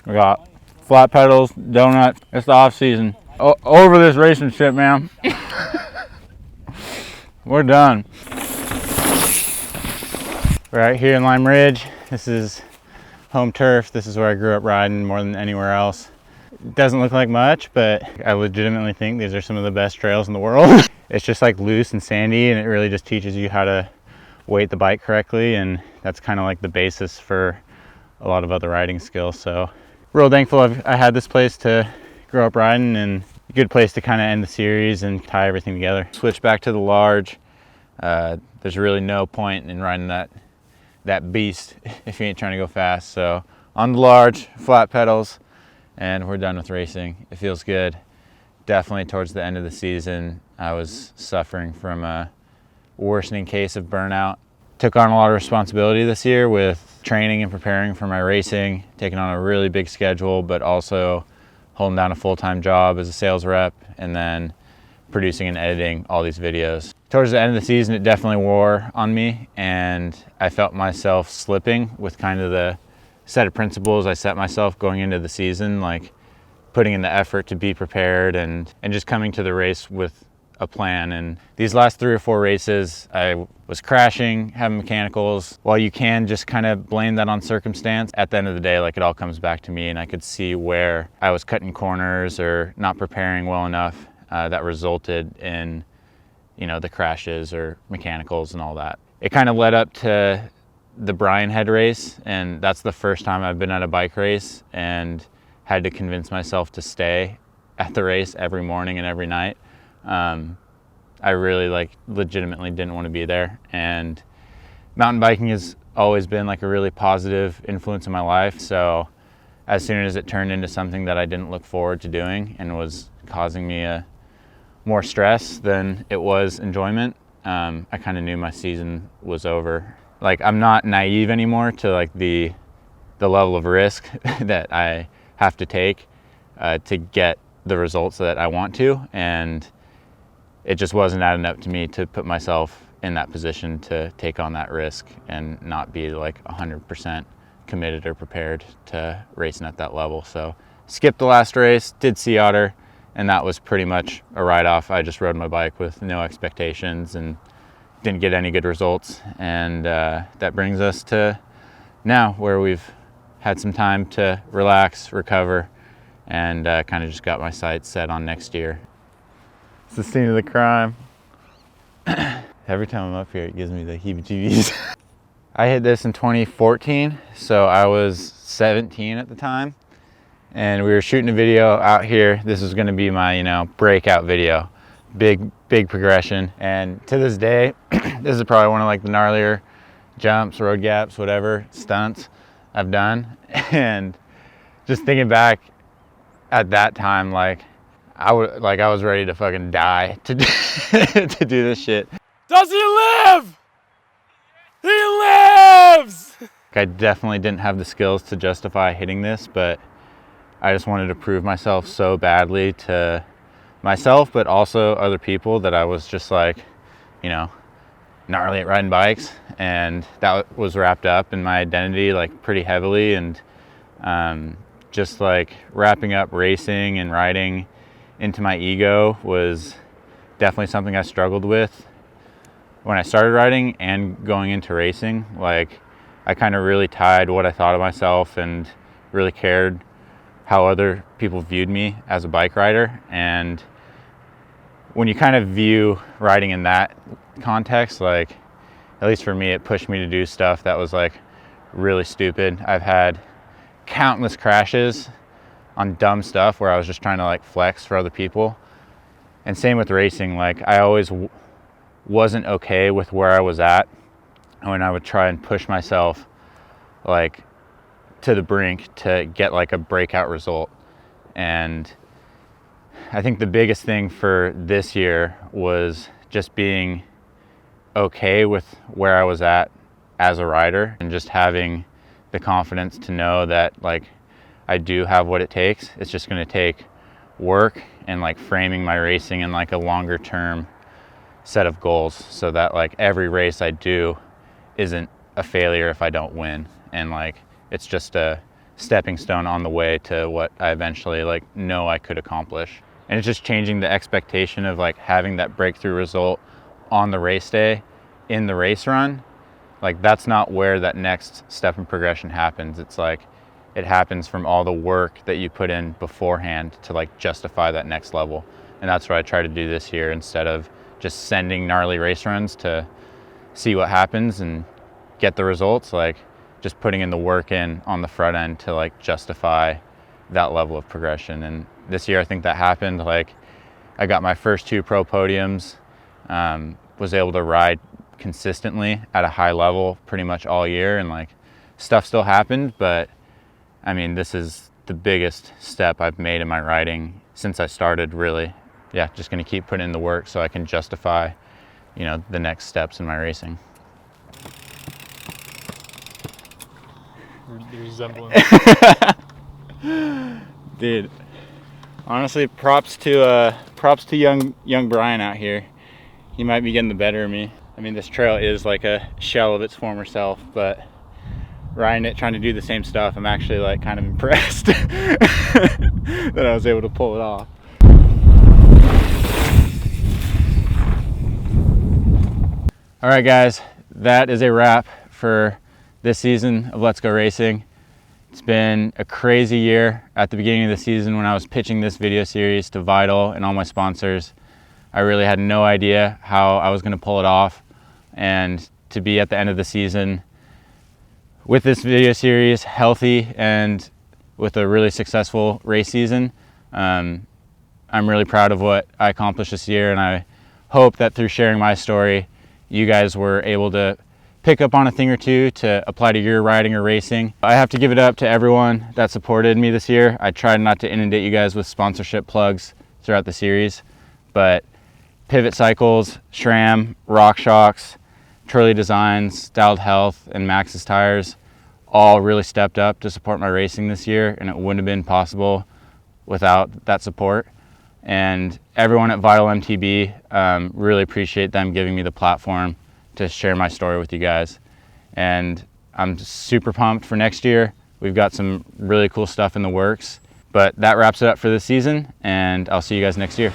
We got flat pedals, donut. It's the off season. Over this racing shit, man. We're done. Right here in Lime Ridge. This is home turf. This is where I grew up riding more than anywhere else. It doesn't look like much, but I legitimately think these are some of the best trails in the world. It's just like loose and sandy, and it really just teaches you how to weight the bike correctly, and that's kind of like the basis for a lot of other riding skills. So real thankful I had this place to grow up riding, and a good place to kind of end the series and tie everything together. Switch back to the large. There's really no point in riding that beast if you ain't trying to go fast. So on the large, flat pedals, and we're done with racing. It feels good. Definitely towards the end of the season, I was suffering from a worsening case of burnout. Took on a lot of responsibility this year with training and preparing for my racing, taking on a really big schedule, but also holding down a full-time job as a sales rep, and then producing and editing all these videos. Towards the end of the season, it definitely wore on me, and I felt myself slipping with kind of the set of principles I set myself going into the season, like putting in the effort to be prepared and just coming to the race with a plan. And these last 3 or 4 races, I was crashing, having mechanicals. While you can just kind of blame that on circumstance, at the end of the day, like, it all comes back to me, and I could see where I was cutting corners or not preparing well enough that resulted in, you know, the crashes or mechanicals and all that. It kind of led up to the Brian head race, and that's the first time I've been at a bike race and had to convince myself to stay at the race every morning and every night. I really legitimately didn't want to be there, and mountain biking has always been like a really positive influence in my life. So as soon as it turned into something that I didn't look forward to doing and was causing me more stress than it was enjoyment, I kind of knew my season was over. Like, I'm not naive anymore to like the level of risk that I have to take to get the results that I want to, and it just wasn't adding up to me to put myself in that position to take on that risk and not be like 100% committed or prepared to racing at that level. So skipped the last race, did Sea Otter, and that was pretty much a write-off. I just rode my bike with no expectations and didn't get any good results. And that brings us to now, where we've had some time to relax, recover, and kind of just got my sights set on next year. It's the scene of the crime. Every time I'm up here, it gives me the heebie-jeebies. I hit this in 2014, so I was 17 at the time, and we were shooting a video out here. This was gonna be my, breakout video. Big progression, and to this day, this is probably one of like the gnarlier jumps, road gaps, whatever, stunts I've done. And just thinking back at that time, I was ready to fucking die to to do this shit. Does he live? He lives! I definitely didn't have the skills to justify hitting this, but I just wanted to prove myself so badly to myself, but also other people, that I was just like, gnarly at riding bikes, and that was wrapped up in my identity like pretty heavily. And just like wrapping up racing and riding into my ego was definitely something I struggled with when I started riding and going into racing. Like, I kind of really tied what I thought of myself and really cared how other people viewed me as a bike rider. And when you kind of view riding in that context, like, at least for me, it pushed me to do stuff that was like really stupid. I've had countless crashes on dumb stuff where I was just trying to like flex for other people. And same with racing. Like, I always wasn't okay with where I was at when I would try and push myself like to the brink to get like a breakout result. And I think the biggest thing for this year was just being okay with where I was at as a rider, and just having the confidence to know that like I do have what it takes. It's just going to take work and like framing my racing in like a longer term set of goals, so that like every race I do isn't a failure if I don't win, and like it's just a stepping stone on the way to what I eventually like know I could accomplish. And it's just changing the expectation of like having that breakthrough result on the race day in the race run. Like that's not where that next step in progression happens. It's like it happens from all the work that you put in beforehand to like justify that next level. And that's what I try to do this year, instead of just sending gnarly race runs to see what happens and get the results, like just putting in the work in on the front end to like justify that level of progression. And this year I think that happened. Like I got my first 2 pro podiums, was able to ride consistently at a high level pretty much all year, and like stuff still happened, but I mean, this is the biggest step I've made in my riding since I started, really. Yeah, just gonna keep putting in the work so I can justify, you know, the next steps in my racing. The resemblance. Dude, honestly, props to young Brian out here. He might be getting the better of me. I mean, this trail is like a shell of its former self, but riding it, trying to do the same stuff, I'm actually like kind of impressed that I was able to pull it off. All right, guys, that is a wrap for this season of Let's Go Racing. It's been a crazy year. At the beginning of the season, when I was pitching this video series to Vital and all my sponsors, I really had no idea how I was going to pull it off. And to be at the end of the season with this video series, healthy and with a really successful race season, I'm really proud of what I accomplished this year, and I hope that through sharing my story, you guys were able to pick up on a thing or two to apply to your riding or racing. I have to give it up to everyone that supported me this year. I tried not to inundate you guys with sponsorship plugs throughout the series, but Pivot Cycles, SRAM, RockShox, Turley Designs, Styled Health, and Maxxis Tires all really stepped up to support my racing this year, and it wouldn't have been possible without that support. And everyone at Vital MTB, really appreciate them giving me the platform to share my story with you guys. And I'm super pumped for next year. We've got some really cool stuff in the works, but that wraps it up for this season, and I'll see you guys next year.